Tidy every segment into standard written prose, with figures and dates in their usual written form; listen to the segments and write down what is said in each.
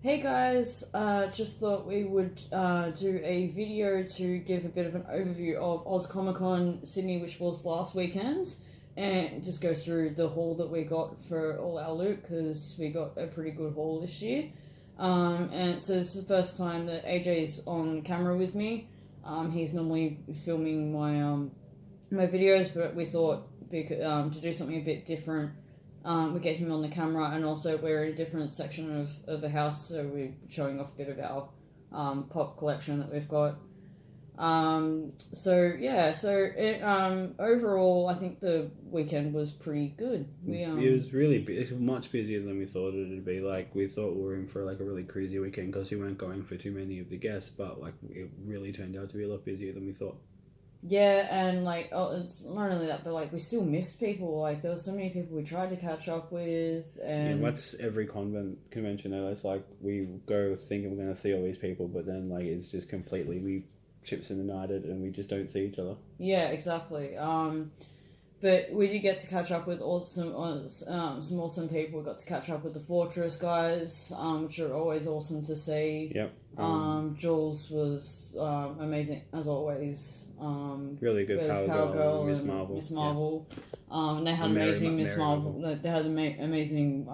Hey guys, just thought we would do a video to give a bit of an overview of Oz Comic Con Sydney, which was last weekend, and just go through the haul that we got for all our loot because we got a pretty good haul this year. And so this is the first time that AJ's on camera with me. He's normally filming my videos, but we thought to do something a bit different. We get him on the camera, and also we're in a different section of the house, so we're showing off a bit of our pop collection that we've got. Overall, I think the weekend was pretty good. It was it's much busier than we thought it would be. Like, we thought we were in for like a really crazy weekend because we weren't going for too many of the guests, but like it really turned out to be a lot busier than we thought. Yeah, and it's not only that, but we still missed people. Like, there were so many people we tried to catch up with, and that's every convention though. It's like we go thinking we're going to see all these people, but then it's just completely chips in the night and we just don't see each other. Yeah, exactly. But we did get to catch up with some awesome people. We got to catch up with the Fortress guys, which are always awesome to see. Yep. Jules was amazing as always. Really good Power Girl, Miss Marvel. Yeah. They had amazing Miss Marvel. They had amazing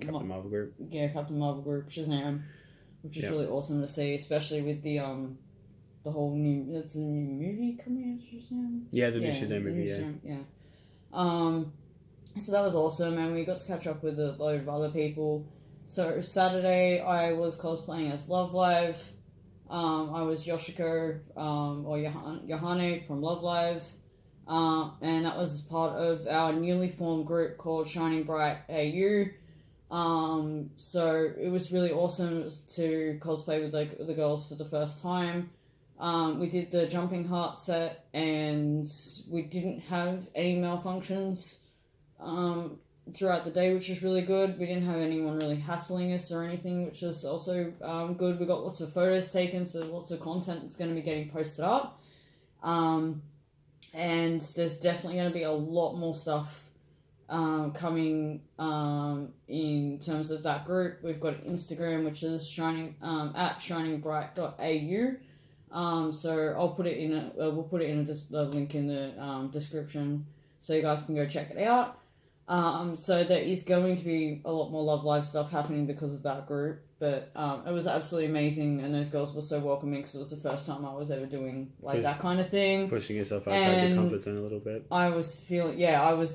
Captain Marvel group. Yeah, Captain Marvel group, Shazam, which is really awesome to see, especially with the whole that's a new movie coming out, Shazam. Yeah, the new Shazam movie. Yeah. So that was awesome, and we got to catch up with a load of other people. So Saturday, I was cosplaying as Love Live. I was Yoshiko, or Yohane from Love Live. And that was part of our newly formed group called Shining Bright AU. So it was really awesome to cosplay with the girls for the first time. We did the Jumping Heart set, and we didn't have any malfunctions throughout the day, which was really good. We didn't have anyone really hassling us or anything, which was also good. We got lots of photos taken, so lots of content that's going to be getting posted up. And there's definitely going to be a lot more stuff coming in terms of that group. We've got Instagram, which is at shiningbright.au. So I'll put it in we'll put it in a link in the description so you guys can go check it out. So there is going to be a lot more Love Live stuff happening because of that group, but it was absolutely amazing, and those girls were so welcoming because it was the first time I was ever doing that kind of thing. Pushing yourself outside your comfort zone a little bit. I was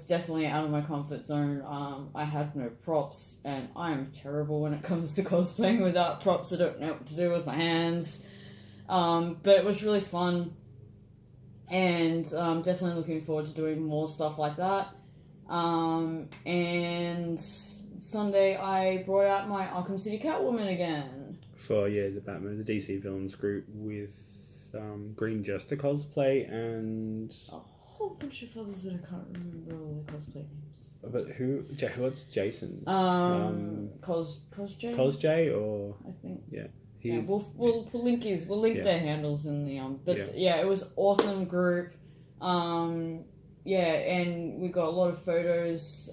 definitely out of my comfort zone. I had no props, and I am terrible when it comes to cosplaying without props. I don't know what to do with my hands. But it was really fun, and definitely looking forward to doing more stuff like that. And Sunday I brought out my Arkham City Catwoman again. For the Batman, the DC Villains group with Green Jester cosplay and a whole bunch of others that I can't remember all the cosplay names. But what's Jason's? Cosjay? Cosjay, or I think. Yeah. We'll link their handles in the it was awesome group. And we got a lot of photos.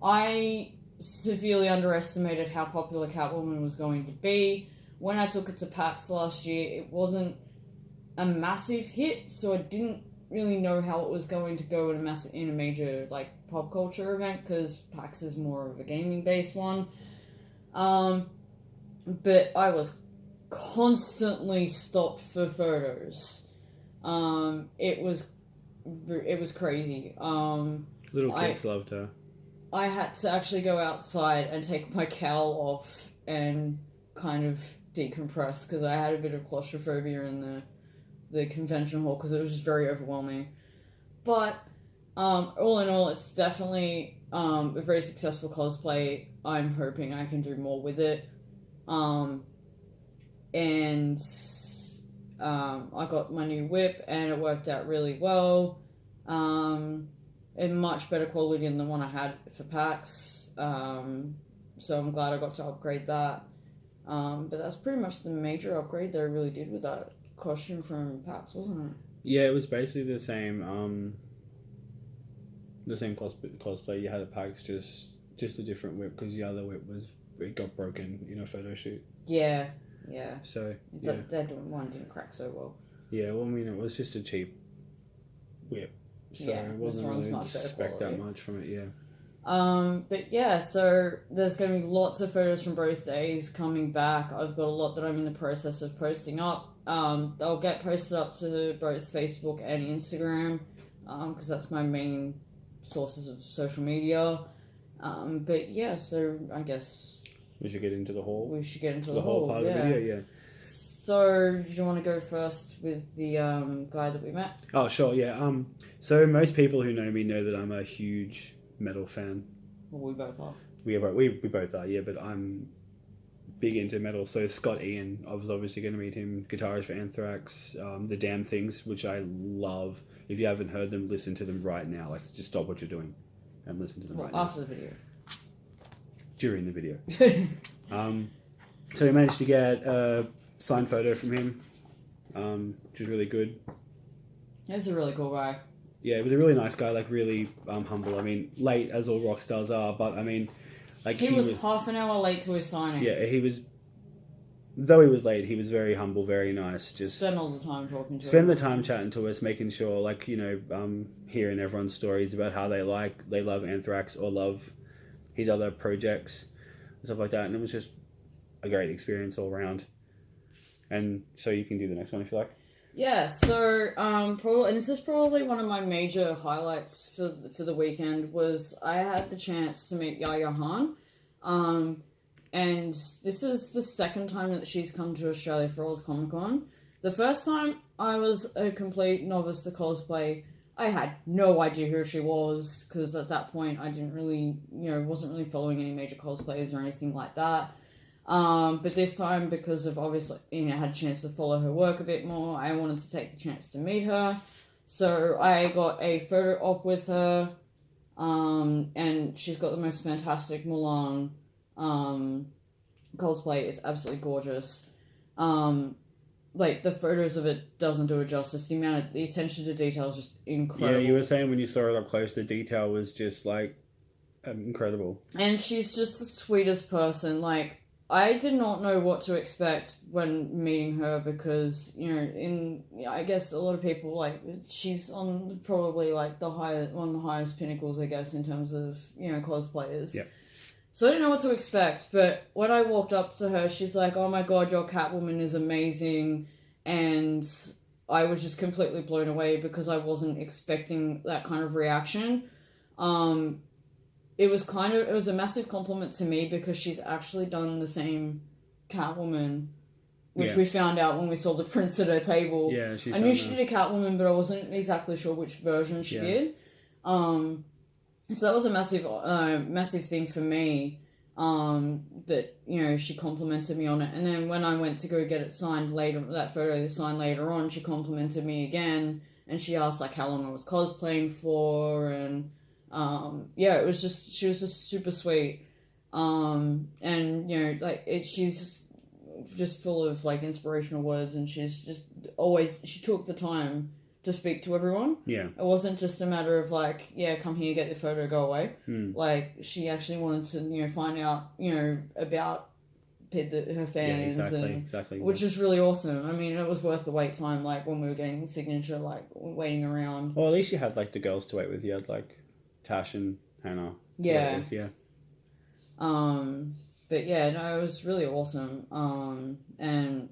I severely underestimated how popular Catwoman was going to be. When I took it to PAX last year, it wasn't a massive hit, so I didn't really know how it was going to go in a major pop culture event, because PAX is more of a gaming based one. But I was constantly stopped for photos. It was crazy. Little kids loved her. I had to actually go outside and take my cowl off and kind of decompress because I had a bit of claustrophobia in the convention hall because it was just very overwhelming. But all in all, it's definitely a very successful cosplay. I'm hoping I can do more with it. I got my new whip and it worked out really well. In much better quality than the one I had for PAX. So I'm glad I got to upgrade that. But that's pretty much the major upgrade that I really did with that costume from PAX, wasn't it? Yeah, it was basically the same cosplay you had at PAX, just a different whip, because the other whip was it got broken in a photo shoot. Yeah. So yeah, That one didn't crack so well. yeah. Well, I mean, it was just a cheap whip, so Yeah, it this wasn't one's really much better expect quality. that much from it. Yeah. But yeah, so there's going to be lots of photos from both days coming back. I've got a lot that I'm in the process of posting up. They'll get posted up to both Facebook and Instagram, because that's my main sources of social media. But yeah, so I guess We should get into the haul. we should get into The the whole haul. part of Yeah. the video. Yeah. So, do you want to go first with the guy that we met? Oh, sure. Yeah. So most people who know me know that I'm a huge metal fan. Well, we both are. We both are, yeah, but I'm big into metal. So Scott Ian, I was obviously going to meet him, guitarist for Anthrax, The Damn Things, which I love. If you haven't heard them, listen to them right now. Like, just stop what you're doing and listen to them Well, right now. after the video. During the video. So we managed to get a signed photo from him, which was really good. He's a really cool guy. Yeah, he was a really nice guy, like really humble. I mean, late as all rock stars are, but I mean, like He was half an hour late to his signing. Yeah, he was. Though he was late, he was very humble, very nice. Just Spend all the time talking to him. spend the time chatting to us, making sure, like, hearing everyone's stories about how they love Anthrax or love his other projects and stuff like that, and it was just a great experience all around. And so you can do the next one if you like. Yeah, so probably, and this is probably one of my major highlights for the weekend, was I had the chance to meet Yaya Han, and this is the second time that she's come to Australia for Oz Comic Con. The first time I was a complete novice to cosplay. I had no idea who she was, because at that point I didn't really, wasn't really following any major cosplayers or anything like that. But this time, because of obviously, I had a chance to follow her work a bit more, I wanted to take the chance to meet her. So I got a photo op with her, and she's got the most fantastic Mulan, cosplay. It's absolutely gorgeous. Like, the photos of it doesn't do it justice. The attention to detail is just incredible. Yeah, you were saying when you saw it up close, the detail was just, like, incredible. And she's just the sweetest person. Like, I did not know what to expect when meeting her, because, I guess a lot of people, like, she's on probably, like, one of the highest pinnacles, I guess, in terms of, cosplayers. Yeah. So I didn't know what to expect, but when I walked up to her, she's like, "Oh my god, your Catwoman is amazing," and I was just completely blown away because I wasn't expecting that kind of reaction. It was a massive compliment to me, because she's actually done the same Catwoman, which we found out when we saw the prints at her table. Yeah, I knew she did a Catwoman, but I wasn't exactly sure which version she did. So that was a massive thing for me, that, she complimented me on it. And then when I went to go get it signed later, that photo signed later on, she complimented me again, and she asked, like, how long I was cosplaying for, and, it was just, she was just super sweet. And, she's just full of, like, inspirational words, and she's just she took the time to speak to everyone. Yeah. It wasn't just a matter of, like, come here, get your photo, go away. Like, she actually wanted to, find out, about her fans. Exactly. Which is really awesome. I mean, it was worth the wait time, like, when we were getting the signature, like, waiting around. Well, at least you had, like, the girls to wait with. You had, like, Tash and Hannah. Yeah. Yeah. But yeah, no, it was really awesome. And,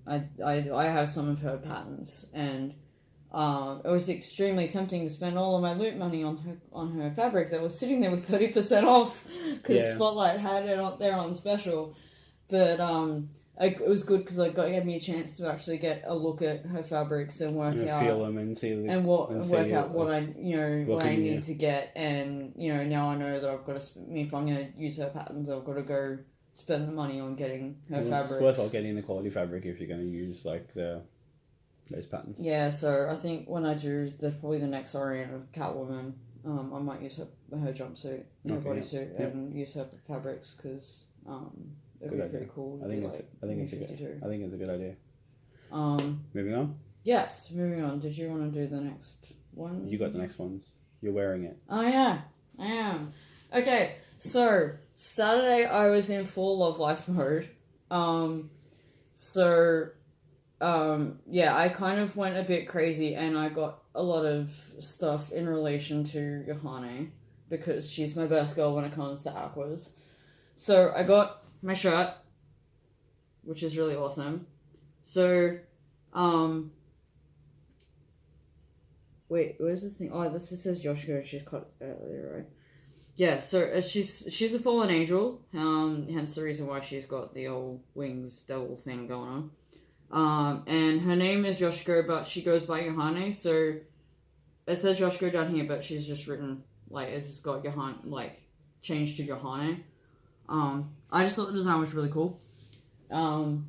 I have some of her patterns, and it was extremely tempting to spend all of my loot money on her fabric that was sitting there with 30% off, because Spotlight had it there on special. But it was good because it gave me a chance to actually get a look at her fabrics and work out, feel them and see work out what I need to get. And now I know that I've got to, if I'm going to use her patterns, I've got to go spend the money on getting her fabrics. It's worthwhile getting the quality fabric if you're going to use, like, those patterns. Yeah, so I think when I do probably the next variant of Catwoman, I might use her jumpsuit, her bodysuit, and use her fabrics, because it'd be pretty cool. I think it's a good idea. Moving on. Yes, moving on. Did you want to do the next one? You got the next ones. You're wearing it. Oh yeah, I am. Okay, So, Saturday I was in full Love Life mode. So, yeah, I kind of went a bit crazy and I got a lot of stuff in relation to Yohane because she's my best girl when it comes to aquas. So, I got my shirt, which is really awesome. So, wait, where's the thing? Oh, this says Yoshiko. She's caught earlier, right? Yeah. So she's a fallen angel. Hence the reason why she's got the old wings devil thing going on. And her name is Yoshiko, but she goes by Yohane. So it says Yoshiko down here, but she's just written like it's just got Yohane like changed to Yohane. I just thought the design was really cool. And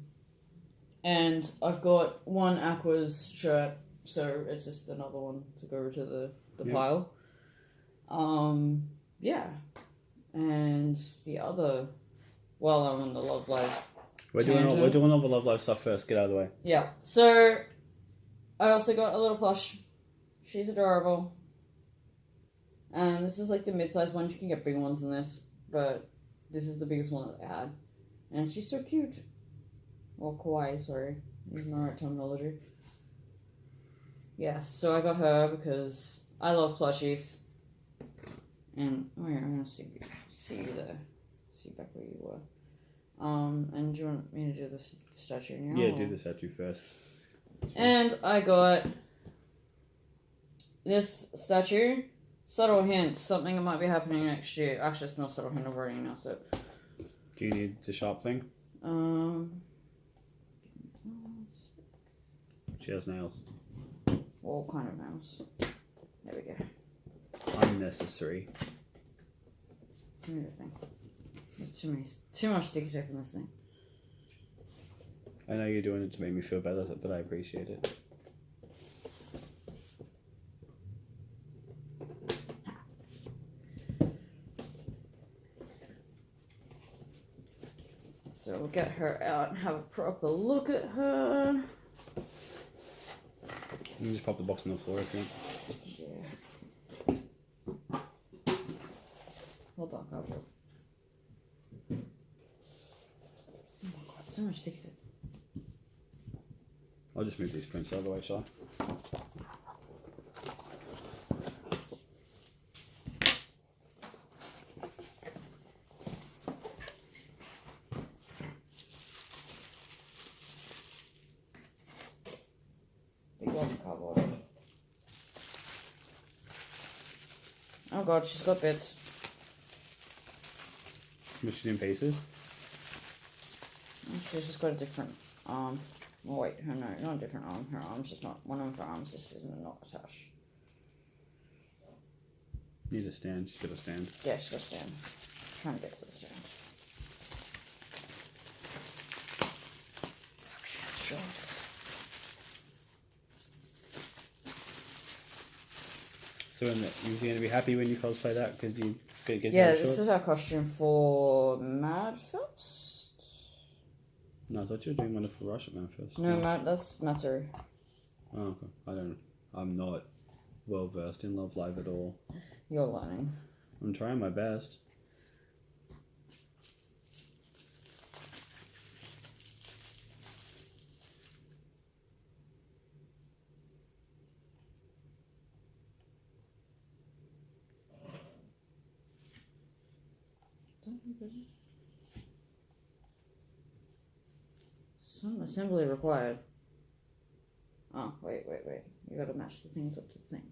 I've got one Aqua's shirt. So it's just another one to go to the pile. Yeah. And the other, well, I'm on the Love Life. We're doing all the Love Life stuff first. Get out of the way. Yeah. So I also got a little plush. She's adorable. And this is like the mid-sized one. You can get big ones in this, but this is the biggest one that I had. And she's so cute. Well, kawaii, sorry. Using the right terminology. Yes, so I got her because I love plushies. And oh yeah, I'm gonna see you there, see back where you were. And do you want me to do the statue now? Yeah, do the statue first. And I got this statue. Subtle hint, something that might be happening next year. Actually, it's not subtle hint. I've already announced it. Do you need the sharp thing? She has nails. All kind of nails. There we go. Unnecessary. Give me the thing. There's too much sticky tape in this thing. I know you're doing it to make me feel better, but I appreciate it. So we'll get her out and have a proper look at her. You can just pop the box on the floor if you want. Yeah. Hold on, hold on. Oh my god, so much sticky tape. I'll just move these prints out of the way, shall I? Big one cardboard. Oh god, she's got bits. She's in pieces. She's just got a different arm. Oh wait, no, not a different arm. Her arm's just not, one of her arms just isn't not attached. Need a stand. She's got a stand. Yeah, she's got a stand. I'm trying to get to the stand. Fuck, she has shorts. So you're going to be happy when you cosplay that because you get Yeah, shorts? this is our costume for Madfest. No, I thought you were doing one for Rush at Manifest. No, that's Matsuri. Oh, okay. I'm not well versed in Love Live at all. You're learning. I'm trying my best. Some assembly required. Oh, wait. You gotta match the things up to the thing.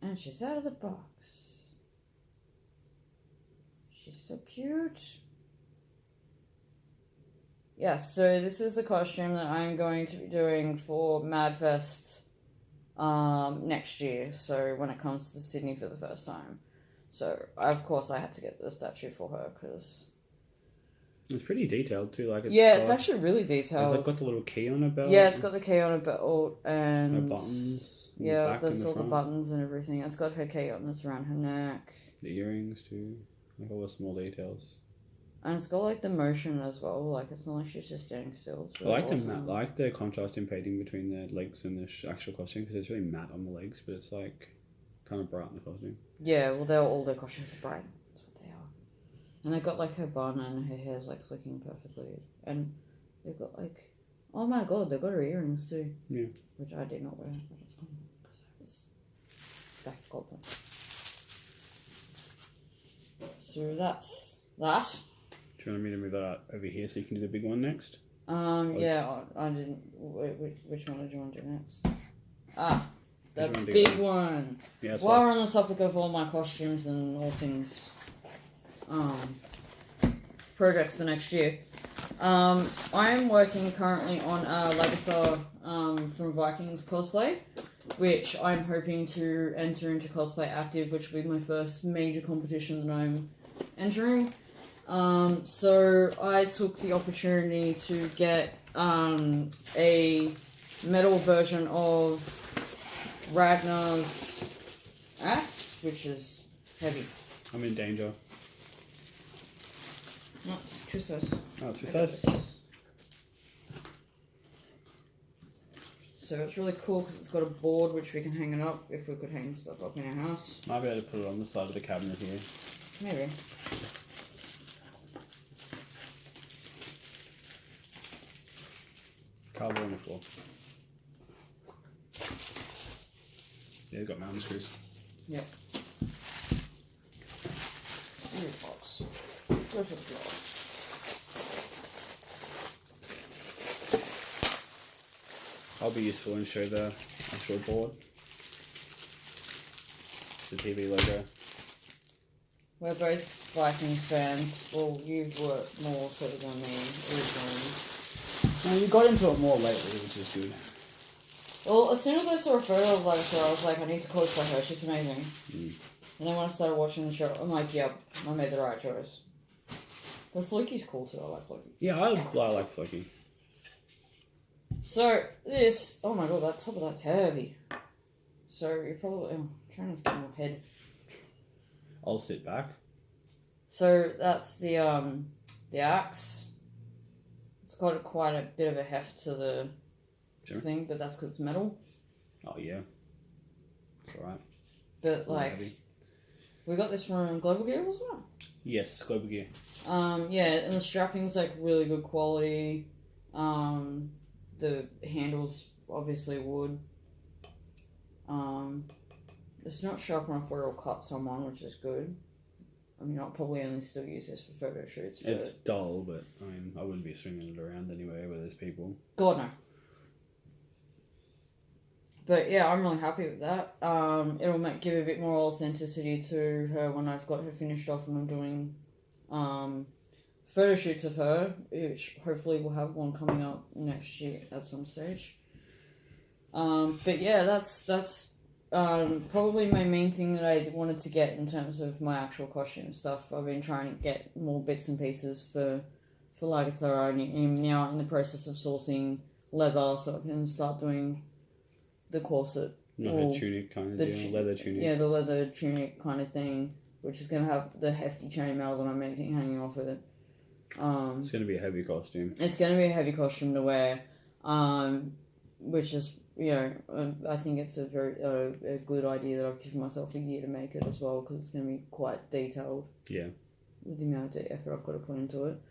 And she's out of the box. She's so cute. Yeah, so this is the costume that I'm going to be doing for Madfest next year. So when it comes to Sydney for the first time. So, of course, I had to get the statue for her because... It's pretty detailed too. It's actually really detailed. It's got the little key on her belt. Yeah, it's got the key on her belt and... Her buttons. Yeah, there's all the buttons and everything. It's got her key on that's around her neck. The earrings too. Like all the small details. And it's got like the motion as well. Like it's not like she's just standing still. It's I really like awesome. the like the contrast in painting between the legs and the actual costume because it's really matte on the legs, but it's like kind of bright in the costume. Yeah, well, all their costumes are bright. That's what they are. And they got like her bun and her hair's like flicking perfectly. And they've got like, oh my god, they've got her earrings too. Yeah. Which I did not wear, but it's fine because I forgot them. So that's that. Do you want me to move that out over here so you can do the big one next? Yeah, I didn't. Which one did you want to do next? The Which one do you big want? one. Yeah. That's While fine. we're on the topic of all my costumes and all things, projects for next year, I am working currently on Lagatha from Vikings cosplay, which I'm hoping to enter into Cosplay Active, which will be my first major competition that I'm entering. So I took the opportunity to get a metal version of Ragnar's axe, which is heavy. I'm in danger. No, it's Tristos. Oh, it's with us. So it's really cool because it's got a board which we can hang it up if we could hang stuff up in our house. Might be able to put it on the side of the cabinet here. Maybe. Cardboard on the floor. Yeah, got mountain screws. Yep. Box. Where's the floor? I'll be useful and show the actual board. The TV logo. We're both Vikings fans. Well, you've worked more so than me originally. No, you got into it more lately, which is good. Well, as soon as I saw a photo of Lagatha, I was like, I need to cosplay her. She's amazing. Mm. And then when I started watching the show, I'm like, yep, I made the right choice. But Floki's cool too. I like Floki. Yeah, I like Floki. So this, oh my god, that top of that's heavy. So you're probably trying to get more head. I'll sit back. So that's the axe. It's got quite a bit of a heft to the Sure. thing, but that's because it's metal. Oh yeah, it's alright. But Not like, heavy. we got this from Global Gear as well. Yes, Global Gear. Yeah, and the strapping's like really good quality. The handles obviously wood. It's not sharp enough where it'll cut someone, which is good. I mean, I'll probably only still use this for photo shoots. But It's dull, but I mean, I wouldn't be swinging it around anyway where there's people. God no. But yeah, I'm really happy with that. It'll give a bit more authenticity to her when I've got her finished off and I'm doing photo shoots of her, which hopefully we'll have one coming up next year at some stage. But yeah, that's probably my main thing that I wanted to get in terms of my actual costume stuff. I've been trying to get more bits and pieces for Lagatha. I'm now in the process of sourcing leather so I can start doing the corset. Not or a tunic kind of deal, leather tunic. Yeah, the leather tunic kind of thing, which is going to have the hefty chainmail that I'm making hanging off it. It's going to be a heavy costume. It's going to be a heavy costume to wear, which is, you know, I think it's a very a good idea that I've given myself a year to make it as well, because it's going to be quite detailed. Yeah. With the amount of effort I've got to put into it.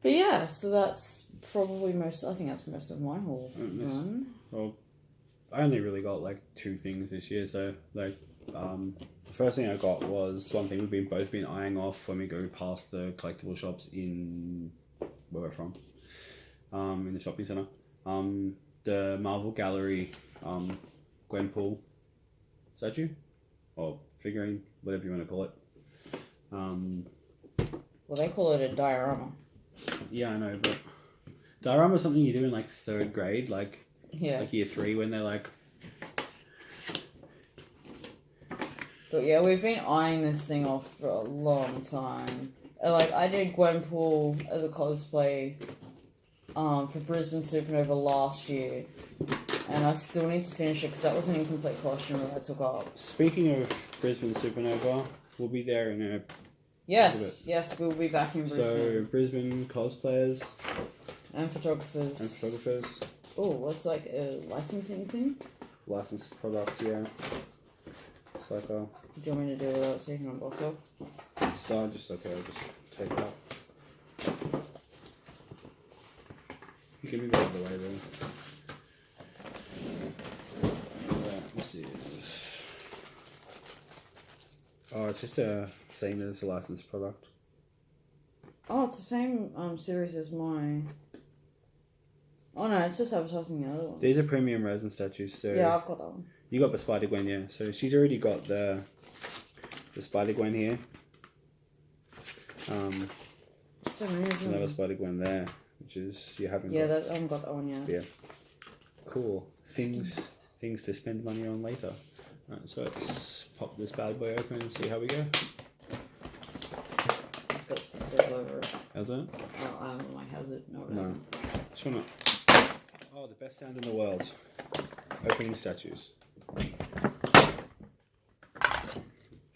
But yeah, so that's probably I think that's most of my haul done. Well, I only really got like 2 things this year, so like the first thing I got was one thing we've both been eyeing off when we go past the collectible shops in where we're from, in the shopping centre. The Marvel Gallery Gwenpool statue or figurine, whatever you want to call it. Well, they call it a diorama. Yeah, I know, but diorama is something you do in like 3rd grade, like year 3 when they're like. But yeah, we've been eyeing this thing off for a long time. Like, I did Gwenpool as a cosplay for Brisbane Supernova last year, and I still need to finish it because that was an incomplete costume that I took up. Speaking of Brisbane Supernova, we'll be there in Yes, we'll be back in Brisbane. So Brisbane cosplayers And photographers. and photographers. Oh, what's like a licensing thing? Licensed product, yeah. It's like a... Do you want me to do without so you can unbox it? So just okay, I'll just take it out. You can move it out of the way then. Right, this is... Oh, it's just a saying that it's a licensed product. Oh, it's the same series as my... Oh no, it's just advertising the other ones. These are premium resin statues, so... Yeah, I've got that one. You got the Spider-Gwen, yeah. So she's already got the Spider-Gwen here. So many of them. Another Spider-Gwen there, which is you haven't Yeah, got. I haven't got that one yet. Yeah. Cool. Things to spend money on later. Alright, so let's pop this bad boy open and see how we go. I've got stuff all over it. How's that? Oh, I don't know, like, how's it? No, it No. doesn't. Just wanna... Oh, the best sound in the world. Opening statues.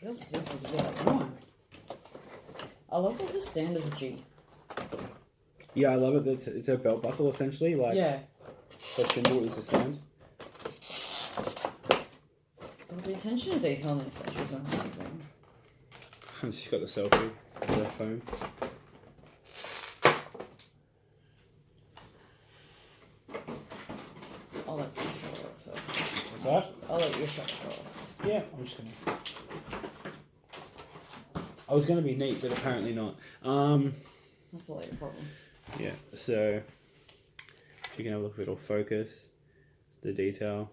Feels easy to get that one. I love that the stand is a G. Yeah, I love it. It's a belt buckle essentially. Like Yeah. the symbol is the stand. But the attention to detail in these statues are amazing. She's got the selfie with her phone. I'll let you show it off first. What's that? I'll let you show it off. Yeah, I'm just gonna. I was gonna be neat, but apparently not. That's a later problem. Yeah. So if you can have a look at it, it'll focus the detail.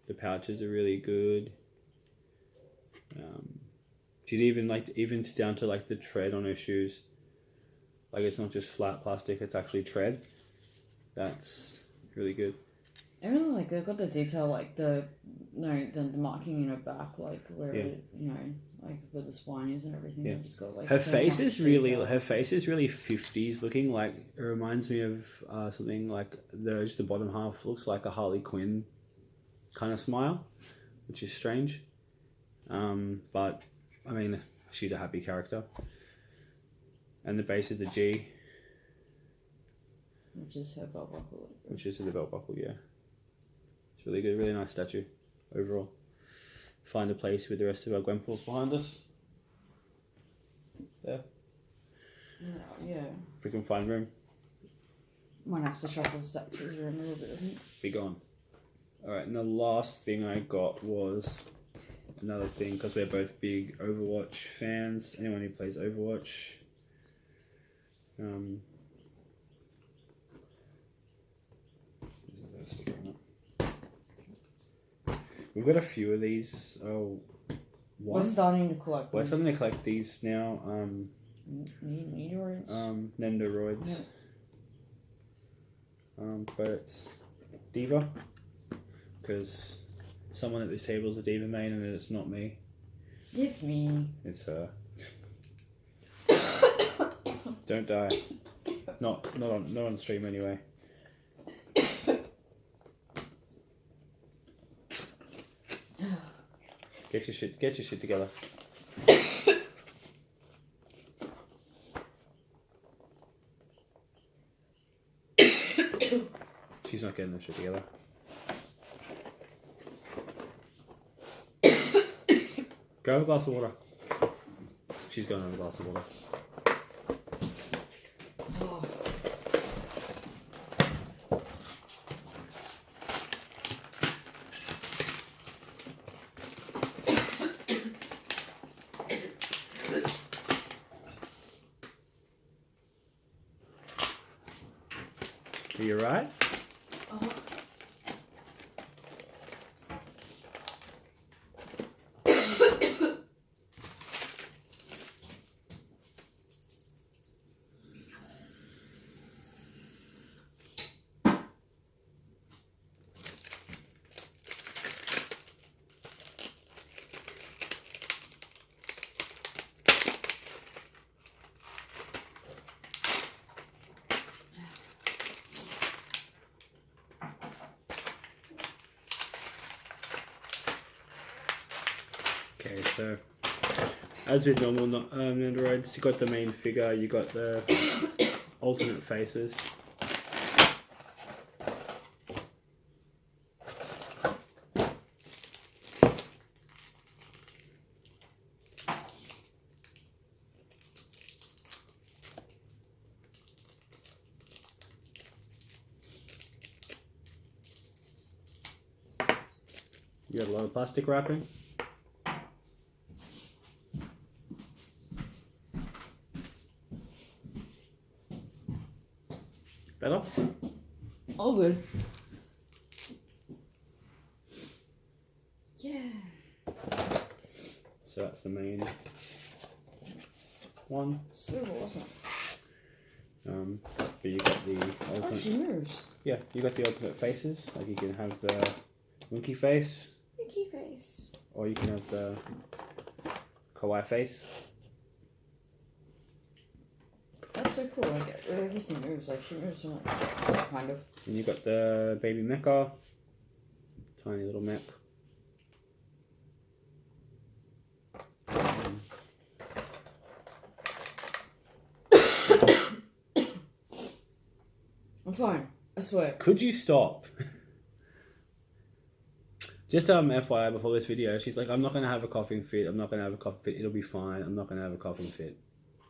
The pouches are really good. She's even down to like the tread on her shoes. Like it's not just flat plastic; it's actually tread. That's really good. I really like they've got the detail, like the marking in her back, like where Yeah. it, like where the spine is and everything. Yeah. They've just got like Her so face much is really detail. 50s looking. Like it reminds me of something like the bottom half looks like a Harley Quinn kind of smile, which is strange. But I mean, she's a happy character. And the base is the G, Which is her belt buckle. which is the belt buckle. Yeah, it's really good. Really nice statue overall. Find a place with the rest of our Gwenpools behind us. There, Yeah. if we can find room. Might have to shuffle the statues around a little bit, I think. Be gone. Alright, and the last thing I got was another thing, because we're both big Overwatch fans. Anyone who plays Overwatch. This is a sticker on it. We've got a few of these. We're starting to collect We're them. starting to collect these now. Meteorites? Nendoroids. Yeah. But it's Diva, because someone at this table is a Diva main and it's not me. It's me. It's her. Don't die. Not on stream anyway. Get your shit together. She's not getting her shit together. Go have a glass of water. She's going to have a glass of water. Oh. Are you alright? Okay, so as with normal Nendoroids, you got the main figure, you got the alternate faces. You got a lot of plastic wrapping. Better? All good. Yeah. So that's the main one. So awesome. But you got the Oh, alternate. she moves. Yeah, you got the alternate faces. Like you can have the Winky face, Mickey face. or you can have the Kawaii face. That's so cool. Like everything moves. Like she moves from like kind of. And you got the baby mecha, tiny little mech. I'm fine. I swear. Could you stop? Just FYI before this video, she's like, I'm not gonna have a coughing fit. I'm not gonna have a coughing fit. It'll be fine. I'm not gonna have a coughing fit.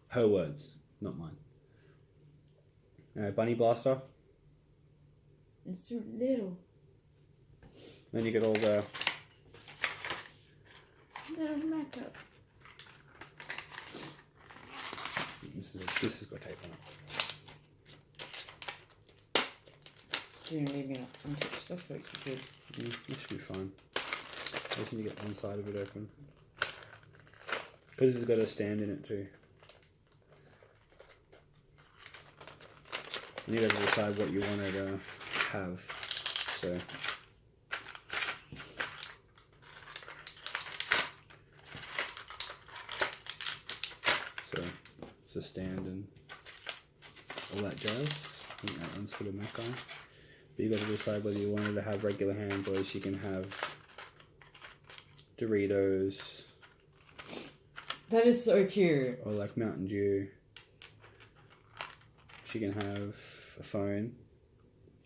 Her words, not mine. Bunny Blaster. It's so little. Then you get all the Little makeup. this has got tape on it. Do you need me to untouch stuff like you did? This should be fine. I just need to get one side of it open. Because it's got a stand in it too. You need to decide what you want to have. So. So, it's a stand and all that jazz. I think that one's for the Mac guy. But you got to decide whether you wanted to have regular hands or she can have Doritos. That is so cute. Or like Mountain Dew. She can have a phone.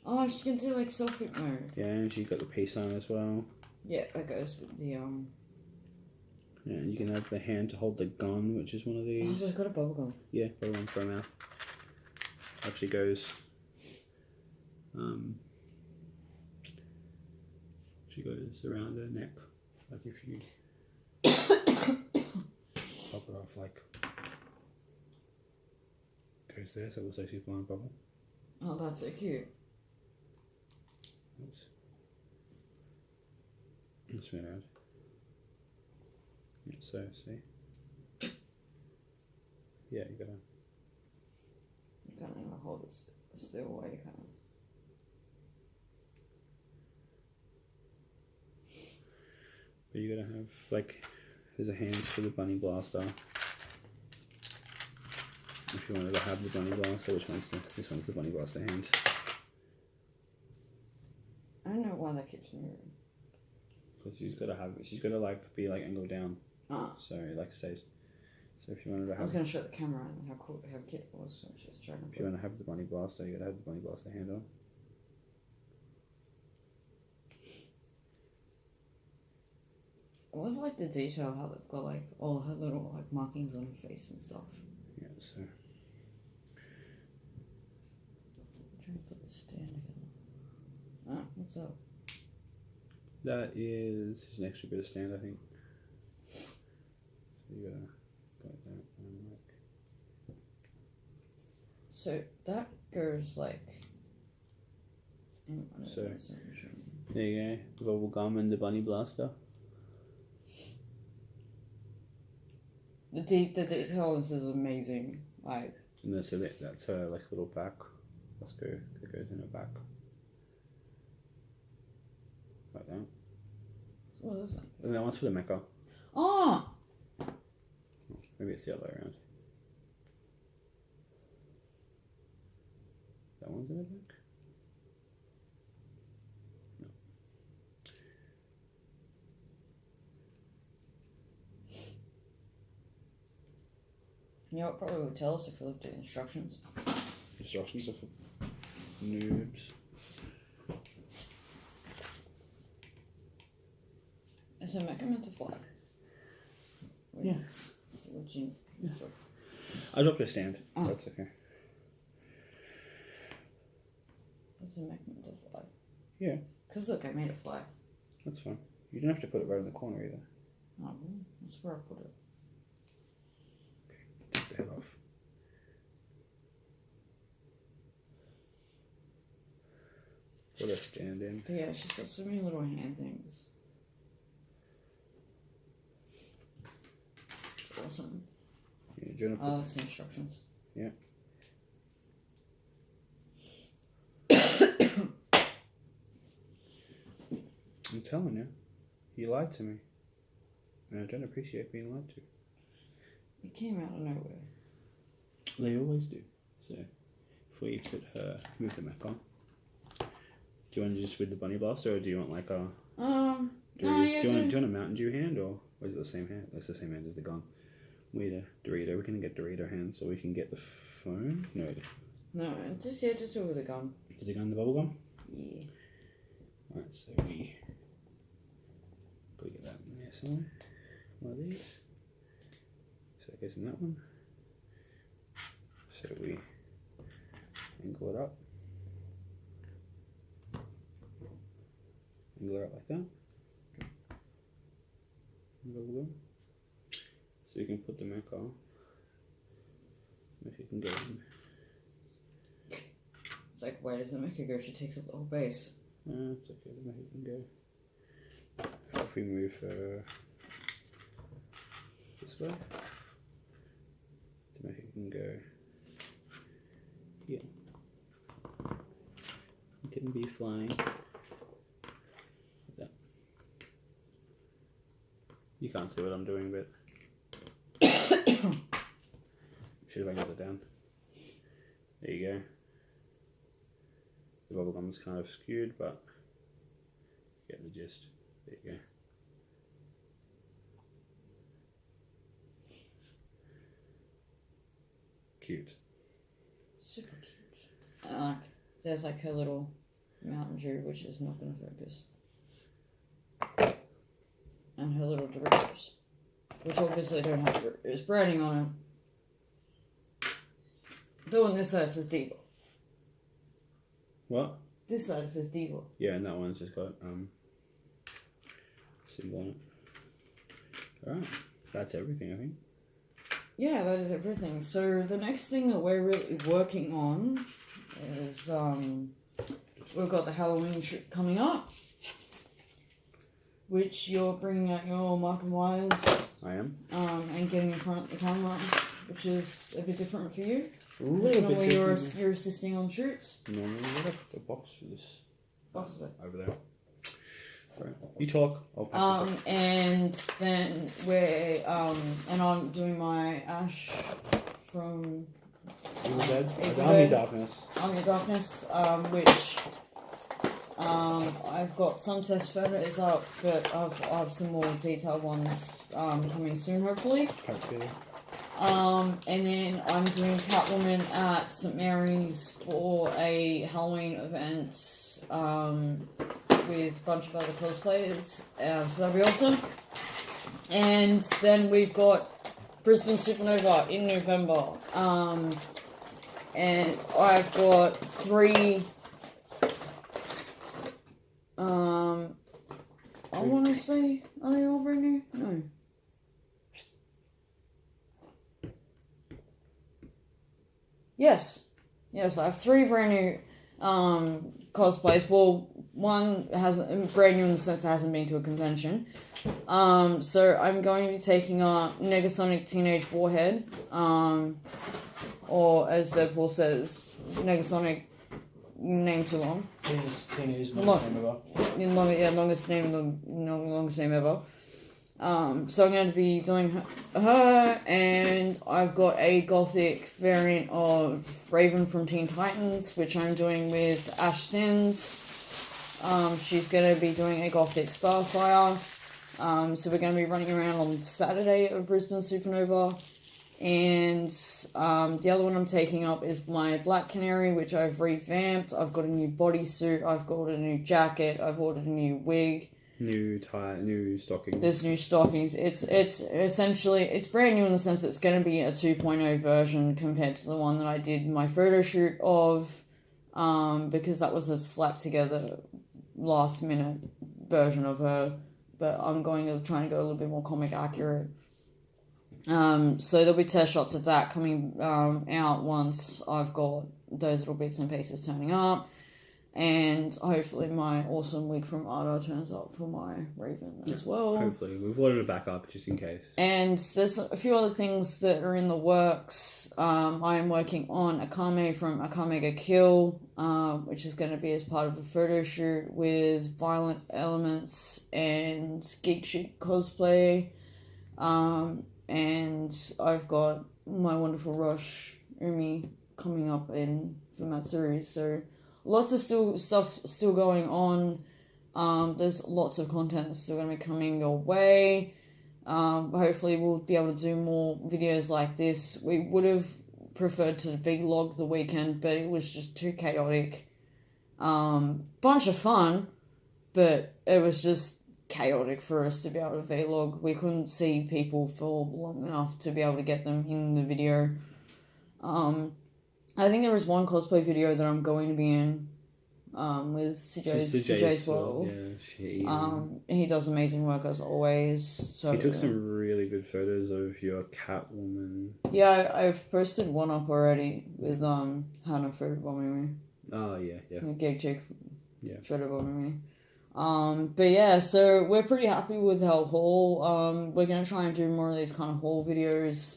Oh, she can do like selfie mode. Yeah, and she's got the peace sign as well. Yeah, that goes with the Yeah, and you can have the hand to hold the gun, which is one of Oh, these. she's got a bubblegum. Yeah, bubble one for her mouth. Actually goes. She goes around her neck, like if you pop it off, like goes there, so it looks like she's blowing a bubble. Oh, that's so cute. Oops. Let's spin around. Yeah, so see. Yeah, you gotta. You can't even hold it still while you kind of. But you gotta have like, there's a hands for the bunny blaster. If you wanted to have the bunny blaster, this one's the bunny blaster hand. I don't know why that keeps moving. Because she's gotta like be like angled down. Ah. So it like stays. So if you wanted to I was have, going to show the camera and how cool, how cute it was. So she's trying to. if you want to have the bunny blaster, you gotta have the bunny blaster hand on. I love like the detail how they've got like all her little like markings on her face and stuff. Yeah, so I'm trying to put the stand together. Ah, what's up? that is an extra bit of stand, I think. So you gotta go like that and like. So that goes like. So- There you go, bubble gum and the bunny blaster. The detail on this is amazing. Like, And that's her like little back. That goes in her back. Like that. what is that? And that one's for the mecha. Oh! Maybe it's the other way around. That one's in her back? No. You know, it probably would tell us if we looked at instructions. Instructions are for noobs. Is a mecha meant to fly? Yeah. Would you? Yeah. I dropped a stand. Oh. That's okay. Is a mecha meant to fly? Yeah. Because look, I made it fly. That's fine. You don't have to put it right in the corner either. Oh, that's where I put it. Take the head off. Put a stand in. But yeah, she's got so many little hand things. It's awesome. Yeah, do you want to Oh, that's the instructions. Yeah. I'm telling you, you lied to me. And I don't appreciate being lied to. It came out of nowhere. They always do. So, before you put her, move the Mac on. Do you want to just with the bunny blaster, or do you want like a? No, do you want a Mountain Dew hand, or is it the same hand? That's the same hand as the gun. We need a Dorito. We're gonna get Dorito hand so we can get the phone. No. No, just do it with a gun. Is the gun the bubble gum? Yeah. Alright, so we gotta get that in there somewhere. One of these. So that goes in that one. So we angle it up. Angle it up like that. Bubble gum. So you can put the Mac on. If you can get in. It's like, why does it make her go? She takes up the whole base. It's okay, the Mac can go. If we move her this way, the Mac can go here. It can be flying like that. You can't see what I'm doing, but should have angled it down. There you go. The bubble gum's kind of skewed, but get the gist. There you go. Cute. Super cute. There's like her little Mountain Dew, which is not going to focus. And her little Doritos, which obviously don't have Doritos branding on it. The one this side says Diva. What? This side says Diva. Yeah, and that one's just got symbol on it. Alright, that's everything I think. Yeah, that is everything. So the next thing that we're really working on is we've got the Halloween shoot coming up, which you're bringing out your Markham wires. I am. And getting in front of the camera, which is a bit different for you. Really? Normally you're assisting on shoots. Normally, where did I put the box for this? Boxes there. Over there. Alright, you talk. I'll pack this up. And then we're and I'm doing my Ash from Evil Dead? Evil Army Dead. Darkness. Army of Darkness, which I've got some test photos up, but I have some more detailed ones coming soon, hopefully. Hopefully. And then I'm doing Catwoman at St. Mary's for a Halloween event with a bunch of other cosplayers, so that'll be awesome. And then we've got Brisbane Supernova in November, and I've got 3 I want to say, are they all brand new? No. Yes, I have 3 brand new cosplays. Well, one hasn't brand new in the sense it hasn't been to a convention. So I'm going to be taking up Negasonic Teenage Warhead, or as Deadpool says, Negasonic name too long. Teenage longest name ever. So I'm going to be doing her, and I've got a gothic variant of Raven from Teen Titans, which I'm doing with Ash Sins. She's going to be doing a gothic Starfire. So we're going to be running around on Saturday of Brisbane Supernova. And the other one I'm taking up is my Black Canary, which I've revamped. I've got a new bodysuit. I've got a new jacket. I've ordered a new wig. New stockings. There's new stockings. It's essentially, it's brand new in the sense it's going to be a 2.0 version compared to the one that I did my photo shoot of, because that was a slap together last minute version of her. But I'm trying to go a little bit more comic accurate. So there'll be test shots of that coming out once I've got those little bits and pieces turning up. And hopefully my awesome wig from Arda turns up for my Raven as well. Hopefully. We've ordered a backup just in case. And there's a few other things that are in the works. I am working on Akame from Akame ga Kill, which is going to be as part of a photo shoot with violent elements and geek chic cosplay. And I've got my wonderful Rush Umi coming up for Matsuri, so lots of stuff still going on. There's lots of content that's still going to be coming your way. Hopefully we'll be able to do more videos like this. We would have preferred to vlog the weekend, but it was just too chaotic. Bunch of fun, but it was just chaotic for us to be able to vlog. We couldn't see people for long enough to be able to get them in the video. I think there was one cosplay video that I'm going to be in with CJ's World. Yeah, he does amazing work as always. So he took some really good photos of your Catwoman. Yeah, I've posted one up already with Hannah photobombing me. Oh yeah. Geek chick. Yeah. Photobombing me. But yeah, so we're pretty happy with our haul. We're gonna try and do more of these kind of haul videos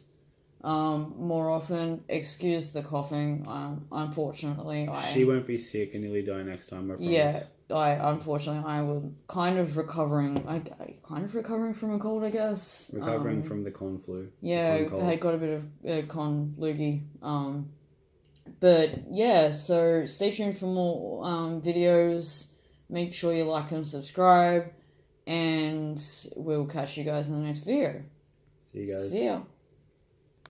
more often. Excuse the coughing. Unfortunately, she won't be sick and nearly die next time. I promise. Yeah, unfortunately I was kind of recovering. From a cold, I guess. Recovering from the con flu. Yeah, I got a bit of con loogie. But yeah, so stay tuned for more videos. Make sure you like and subscribe, and we'll catch you guys in the next video. See you guys. See ya.